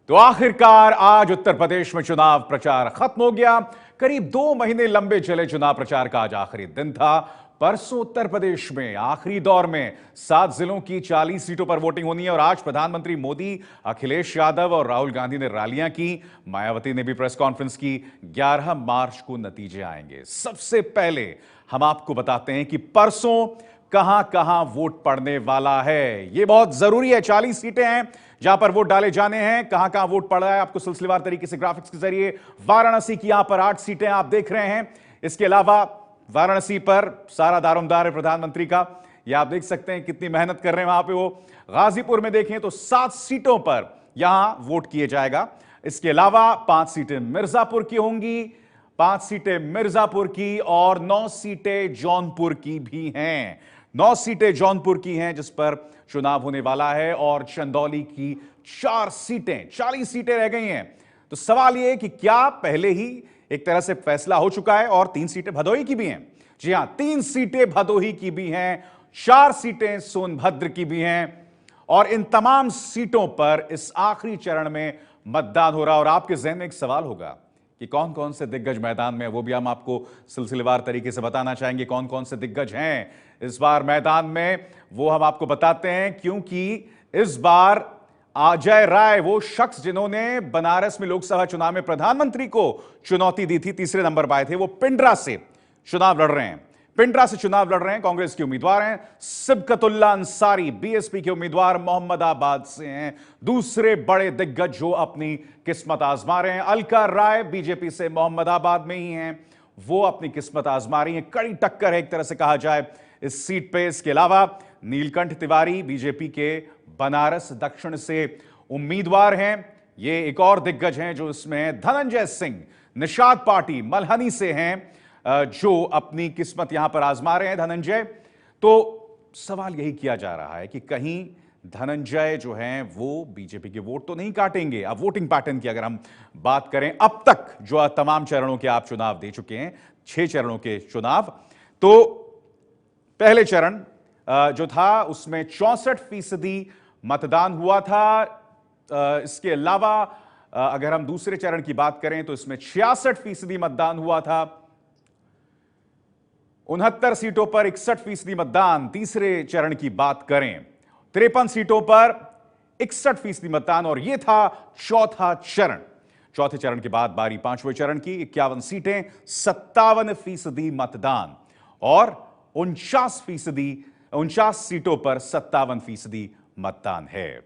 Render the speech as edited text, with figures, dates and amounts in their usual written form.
तो आखिरकार आज उत्तर प्रदेश में चुनाव प्रचार खत्म हो गया। करीब 2 महीने लंबे चले चुनाव प्रचार का आज आखिरी दिन था। परसों उत्तर प्रदेश में आखिरी दौर में 7 जिलों की 40 सीटों पर वोटिंग होनी है और आज प्रधानमंत्री मोदी, अखिलेश यादव और राहुल गांधी ने रैलियां की। मायावती ने भी प्रेस कॉन्फ्रेंस की। 11 मार्च को नतीजे आएंगे। सबसे पहले हम आपको बताते हैं कि परसों कहां कहां वोट पड़ने वाला है। यह बहुत जरूरी है। 40 सीटें हैं जहां पर वोट डाले जाने हैं। कहां कहां वोट पड़ रहा है आपको सिलसिलेवार तरीके से ग्राफिक्स के जरिए वाराणसी की यहां पर 8 सीटें आप देख रहे हैं। इसके अलावा वाराणसी पर सारा दारोमदार है प्रधानमंत्री का। यह आप देख सकते हैं कितनी मेहनत कर रहे हैं वहां पे वो। गाजीपुर में देखें तो 7 सीटों पर यहां वोट किए जाएगा। इसके अलावा 5 सीटें मिर्जापुर की होंगी, 5 सीटें मिर्जापुर की और 9 सीटें जौनपुर की भी हैं। 9 सीटें जौनपुर की हैं जिस पर चुनाव होने वाला है और चंदौली की 4 सीटें, 40 सीटें रह गई हैं। तो सवाल यह कि क्या पहले ही एक तरह से फैसला हो चुका है और 3 सीटें भदोही की भी हैं। जी हां, 3 सीटें भदोही की भी हैं, 4 सीटें सोनभद्र की भी हैं और इन तमाम सीटों पर इस आखिरी चरण में मतदान हो रहा है। और आपके जहन में एक सवाल होगा कि कौन कौन से दिग्गज मैदान में, वो भी हम आपको सिलसिलेवार तरीके से बताना चाहेंगे कौन कौन से दिग्गज हैं इस बार मैदान में। वो हम आपको बताते हैं क्योंकि इस बार अजय राय, वो शख्स जिन्होंने बनारस में लोकसभा चुनाव में प्रधानमंत्री को चुनौती दी थी, तीसरे नंबर पर आए थे, वो पिंडरा से चुनाव लड़ रहे हैं। पिंडरा से चुनाव लड़ रहे हैं, कांग्रेस के उम्मीदवार हैं। सिबकतुल्ला अंसारी बीएसपी के उम्मीदवार मोहम्मदाबाद से हैं, दूसरे बड़े दिग्गज जो अपनी किस्मत आजमा रहे हैं। अलका राय बीजेपी से मोहम्मदाबाद में ही हैं, वो अपनी किस्मत आजमा रही हैं। कड़ी टक्कर है एक तरह से कहा जाए इस सीट पे। इसके अलावा नीलकंठ तिवारी बीजेपी के बनारस दक्षिण से उम्मीदवार हैं, ये एक और दिग्गज हैं जो इसमें। धनंजय सिंह निषाद पार्टी मल्हनी से हैं जो अपनी किस्मत यहां पर आजमा रहे हैं। धनंजय, तो सवाल यही किया जा रहा है कि कहीं धनंजय जो हैं वो बीजेपी के वोट तो नहीं काटेंगे। अब वोटिंग पैटर्न की अगर हम बात करें, अब तक जो तमाम चरणों के आप चुनाव दे चुके हैं, 6 चरणों के चुनाव, तो पहले चरण जो था उसमें 64% मतदान हुआ था। इसके अलावा अगर हम दूसरे चरण की बात करें तो इसमें 66% मतदान हुआ था। 69 सीटों पर 61% मतदान तीसरे चरण की बात करें। 53 सीटों पर 61% मतदान और यह था चौथा चरण। चौथे चरण के बाद बारी 5वें चरण की। 51 सीटें, 57% मतदान और 49 सीटों पर 57% मतदान है।